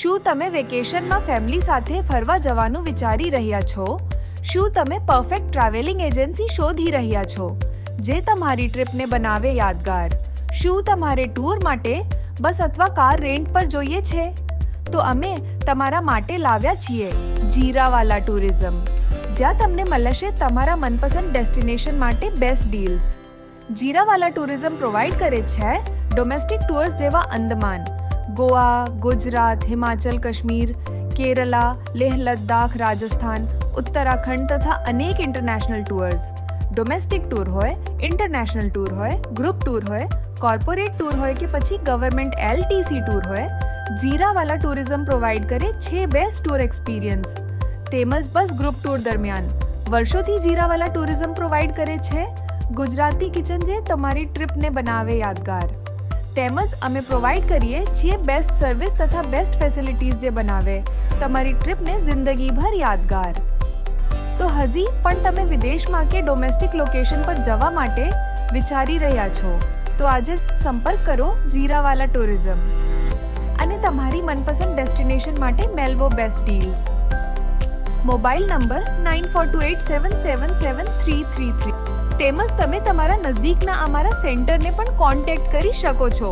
શું તમે વેકેશનમાં ફેમિલી સાથે ફરવા જવાનું વિચારી રહ્યા છો? શું તમે પરફેક્ટ ટ્રાવેલિંગ એજન્સી શોધી રહ્યા છો જે તમારી ટ્રીપને બનાવે યાદગાર? શું તમારે ટૂર માટે બસ અથવા કાર રેન્ટ પર જોઈએ છે? તો અમે તમારા માટે લાવ્યા છીએ જીરાવાલા ટુરિઝમ, જ્યાં તમને મળશે તમારા મનપસંદ ડેસ્ટિનેશન માટે બેસ્ટ ડીલ્સ. જીરાવાલા ટુરિઝમ પ્રોવાઈડ કરે છે ડોમેસ્ટિક ટૂર્સ જેવા અંદમાન, ગોવા, ગુજરાત, હિમાચલ કાશ્મીર, કેરલા, લેહ લદ્દાખ, રાજસ્થાન, ઉત્તરાખંડ તથા અનેક ઇન્ટરનેશનલ ટૂર્સ. ડોમેસ્ટિક ટૂર હોય, ઇન્ટરનેશનલ ટૂર હોય, ગ્રુપ ટૂર હોય, કોર્પોરેટ ટૂર હોય કે પછી ગવર્મેન્ટ LTC ટૂર હોય, જીરાવાલા ટુરિઝમ પ્રોવાઈડ કરે છે બેસ્ટ ટૂર એક્સપિરિયન્સ. તેમજ બસ ગ્રુપ ટૂર દરમિયાન વર્ષોથી જીરાવાલા ટુરિઝમ પ્રોવાઈડ કરે છે ગુજરાતી કિચન જે તમારી ટ્રીપને બનાવે યાદગાર. તેમજ અમે પ્રોવાઈડ કરીએ છીએ બેસ્ટ સર્વિસ તથા બેસ્ટ ફેસિલિટીઝ જે બનાવે તમારી ટ્રીપને જિંદગીભર યાદગાર. તો હજી પણ તમે વિદેશમાં કે ડોમેસ્ટિક લોકેશન પર જવા માટે વિચારી રહ્યા છો તો આજે સંપર્ક કરો જીરાવાલા ટુરિઝમ અને તમારી મનપસંદ ડેસ્ટિનેશન માટે મેળવો બેસ્ટ ડીલ્સ. Mobile number 9428777333. તેમજ તમે તમારા નજદીકના અમારા સેન્ટરને પણ કોન્ટેક્ટ કરી શકો છો.